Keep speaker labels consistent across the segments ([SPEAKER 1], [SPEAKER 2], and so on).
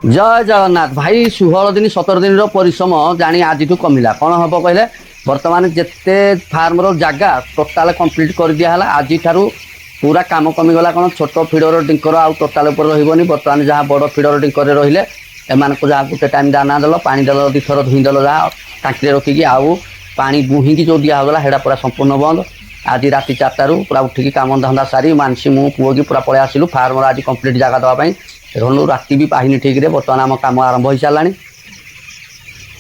[SPEAKER 1] जय जगन्नाथ भाई 16 दिन 17 दिन परिश्रम जानी आज कमिला कौन हम कहले बर्तमान जिते फार्म जगह टोटाल कंप्लीट कर दिया आज पूरा काम कमिगला कौन छोट फिडर डिंकर आउ टोटाल रही बर्तमान जहाँ बड़ फिडर डिंकर रही एम जहाँ गोटे टाइम दाना देल पा देल दिथर धुईदेल जहाँ टांकी रखिकी आउ पा बुहीकी जो दिहगला है पूरा संपूर्ण बंद आज राति 4टारू पूरा उठिकी काम धंदा सारी मानसी मु पुओ की पूरा पलि आसिलु फार्म आज कंप्लीट जगह देवाई देखो राति भी पाहिनी ठीक रे बर्तमान आम कम आरंभ हो सारा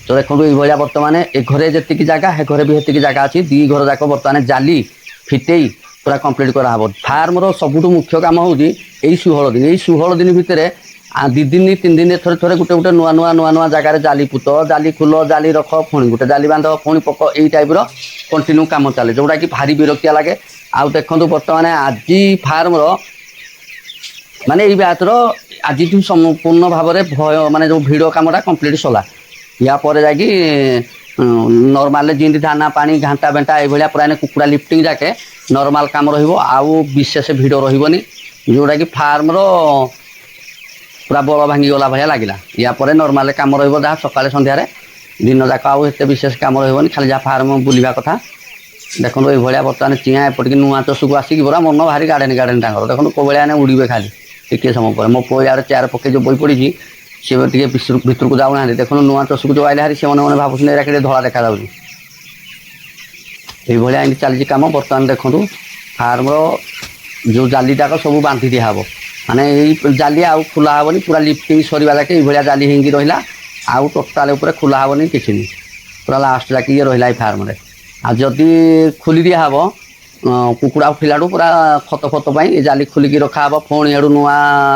[SPEAKER 1] तो देखो ये बर्तमान ए घरे जी जगह है घरे भी हेतिकी जगह अच्छी दी घर जाक बर्तमान जाली फिटे पूरा कंप्लीट कराब फार्म सबुठ मुख्य कम हूँ 16 दिन भितर 2 दिन 3 दिन थे थे गोटे गोटे नुआ नुआ नुआ नुआ जगार जाली पुत जाली खुल जाली रख पुणी गोटे जाली बांध पुणी पक यही टाइप कंटिन्यू कम चले जोटा कि भारी विरक्तिया लगे आउ देखो बर्तमान आज फार्म माने ये ब्याचर आज संपूर्ण भाव में भय माने जो भिड़ कमटा कंप्लीट सला या पर जाकि नॉर्मल जिंदी दाना पानी घाटा बेंटा ये पूरा कुकुड़ा लिफ्टिंग जाके नॉर्मल काम रहा विशेष भिड़ रही जोटा कि फार्म पूरा बल भांगी गला भाया लगे या पर नॉर्मल काम रहा सकाଳେ ସନ୍ଧ୍ୟାରେ दिन जाक आउ एत विशेष काम रही खाली जहाँ फार्म बुलवा कथा देखो ये बर्तमान चिया एपटिक नुआ चषक आसिक पूरा मन भारी गार्डेन गार्डेन देखो कौ भाया उड़े खाली टिके समय पर मो पुआ यार चेयर पकई जो बई पड़ी सी भितर को जाऊना देखो नुआ चषक जो आइले से मैंने भावुन एरा धला देखा जाऊँगी ये चली कम बर्तमान देखो फार्म जो जालीटाक सब बांधि दिहब माने यही जाली आउ खुला हेनी पूरा लिफ्टिंग सरीवा जाके ये जाली हिंगी रहा आउ टोटाल खुला हेनी कि पूरा लास्ट जाके ये रहा फार्म आदि खोली दिहब कुकुड़ा उठिलाठू पूरा खत फत पर जाली खोलिकी रखा हे पुणी एडू नुआ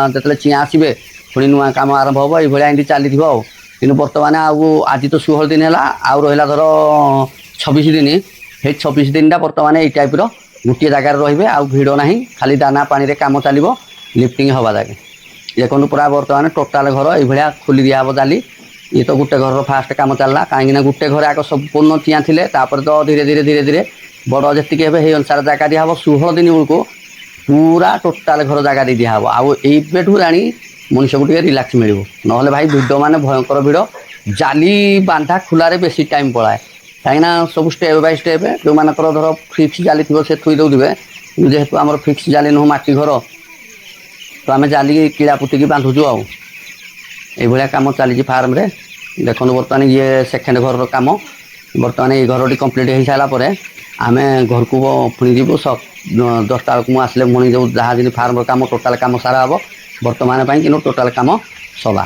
[SPEAKER 1] जो चिआ आसबे पुणी नुआ कम आरंभ हम ये चली कि बर्तमान आज तो 16 दिन है आउ रहा धर 26 दिन ये 26 दिन बर्तमान ये टाइप गोटे जगार रे आउ भिड़ ना खाली दाना पानी रे काम चलो लिफ्टिंग हवा जाके देखो पूरा बर्तमान टोटाल घर ये खोली दिहब जाली ये तो गोटे घर फास्ट काम चलला कहीं गोटे घर आग संपूर्ण चिया थे तो धीरे धीरे धीरे धीरे बड़ जी अनुसार जगह दिहब 16 दिन बेलू पूरा टोटाल घर जगह दे दिहब आठू जाणी मनुष्य को रिलैक्स मिल ना भाई भिड़ मान भयंकर भिड़ जाली बांधा खुलारे बेसी टाइम पलाए कहीं सब स्टेप बाय स्टेप जो मानकर धर फिक्स जाली थी से थुई दौरे जेहेतु आम फिक्स जाली नुह माटी घर तो आम जाली किड़ा पुटिकी बांधुचु आया कम चली फार्म रे देखो बर्तमान ये सेकेंड घर कम बर्तमान ये घर कंप्लीट हो सारापर आम घर को पुणी जीव 10टा बेलू मुझे पुणी जो जहाँ जी फार्म कम टोटाल कम सारा हम बर्तमान कि टोटाल कम सला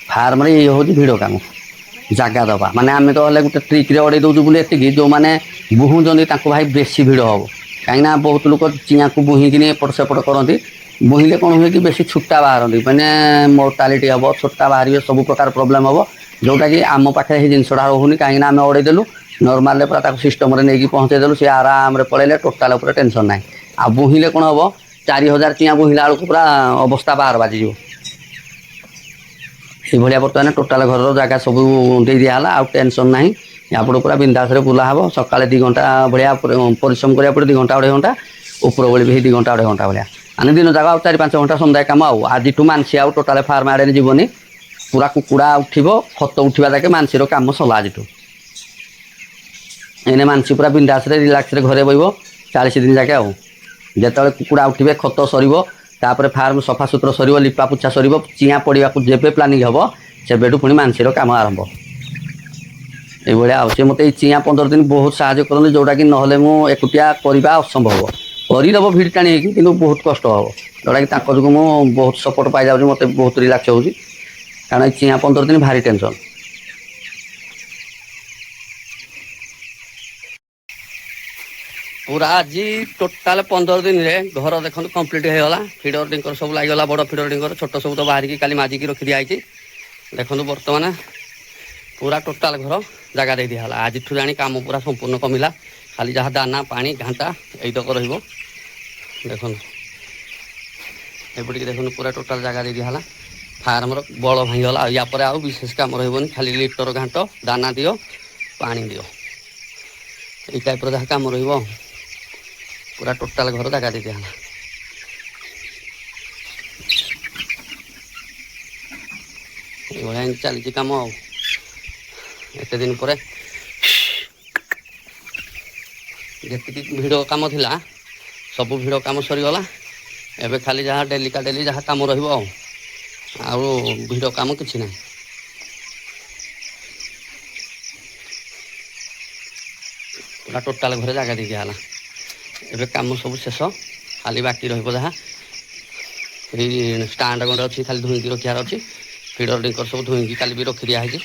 [SPEAKER 1] फार्म ये हूँ भिड़ कम जगह दबा माने आम तो गोटे ट्रिक अड़े दौचु बोले एति जो मैंने बुहुंट भाई बेसी भिड़ हम कहीं बहुत लोग चिया को बुहीकिन एपट सेपट करती बुहिले कौन हुए कि बेसी छुट्टा बाहर मैंने मोर्टालीटी हम छोटा बाहर सब प्रकार प्रोब्लेम हम जोटा कि आम पाखे जिनसा रोनी कहीं आम अड़ेदेलु नॉर्मल पूरा सिस्टम नहीं पहुँचेदेलु सी आराम पड़े टोटाल टेंशन ना आ बुहिले कौन हम 4000 चिया बुहिला बेलू पूरा अवस्था बाहर बाजिज ये बर्तमान टोटाल घर जगह सब दे दिहला आ टेंशन ना यापड़ पूरा बिंदास बुला हम सका 2 घंटा भाया परिश्रम करा पड़े 2 घंटा 2.5 घंटा ऊपर बेले भी 2 घंटा 2.5 घंटा भाया आने दिन जगह 4-5 घंटा सन्ध्या कम आज मानसी आउ टोटाल फार्म आड़े जीवनी पूरा कुकुड़ा उठब खत उठा जाके मानसी कम सला आज एने मानसी पूरा बिंदास रिलैक्स घरे बहब 40 दिन जाके आते कुकुड़ा उठे खत सर फार्म सफा सुतरा सर लिपा पोछा सर चिया पड़ा जेबे प्लानिंग हम से पुणी मानसी कम आरंभ ये मत चिया 15 दिन बहुत साहय करते जोटा कि ना एकुटिया करवा असंभव करदेव भिड़ टाणी कि बहुत कष्ट हम जोटा कि जो मुझे बहुत सपोर्ट पाई जाऊँ मत बहुत रिलैक्स हो कारण चिया 15 दिन भारी टेंशन पूरा आज टोटाल 15 दिन रे घर देखो कंप्लीट होगा फिडर डिंकर सब लगे बड़ फिडर डिंकर छोट सब तो बाहर की खाली माजिकी रखी दिखाई देखो बर्तमान पूरा टोटाल घर जगह दे दिहला आज जाणी काम पूरा संपूर्ण कमिला खाली जहाँ दाना पानी घाटा यहीतक रख देखो देखो पूरा टोटाल जगह दे दिहला फार्म बल भांगीगला या पर आउ विशेष काम रही खाली लिटर घाट दाना दियो पानी दियो ये टाइप जहाँ काम रही पूरा टोटाल घर जगह दे दिहला ଏଇଭଳିଆ ଏମିତି ଚାଲିଛି କାମ ଆଉ ଏତେ ଦିନ ପରେ ଯେତିକି ଭିଡ଼ କାମ ଥିଲା ସବୁ ଭିଡ଼ କାମ ସରିଗଲା। ଏବେ ଖାଲି ଯାହା ଡେଲିକା ଡେଲି ଯାହା କାମ ରହିବ ଆଉ ଭିଡ଼ କାମ କିଛି ନାହିଁ। ପୁରା ଟୋଟାଲ ଘରେ ଜାଗା ଦେଇ ଦିଆହେଲା। ଏବେ କାମ ସବୁ ଶେଷ, ଖାଲି ବାକି ରହିବ ଯାହା ଏଇ ଷ୍ଟାଣ୍ଡ ଗଣ୍ଡେ ଅଛି ଖାଲି ଧୋଇଁକି ରଖିବାର ଅଛି। ଫିଡର ଡିଙ୍କର ସବୁ ଧୋଇଁକି କାଲି ବି ରଖି ଦିଆହେଇଛି।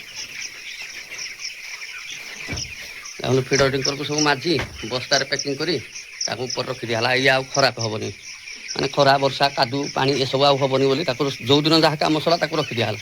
[SPEAKER 1] ତାହେଲେ ଫିଡର ଡିଙ୍କରକୁ ସବୁ ମାଜି ବସ୍ତାରେ ପ୍ୟାକିଂ କରି ତାକୁ ଉପରେ ରଖିଦିଆ ହେଲା। ଇଏ ଆଉ ଖରାପ ହେବନି, ମାନେ ଖରା ବର୍ଷା କାଦୁ ପାଣି ଏସବୁ ଆଉ ହେବନି ବୋଲି ତାକୁ ଯେଉଁଦିନ ଯାହା କାମ ସରିଲା ତାକୁ ରଖିଦିଆହେଲା।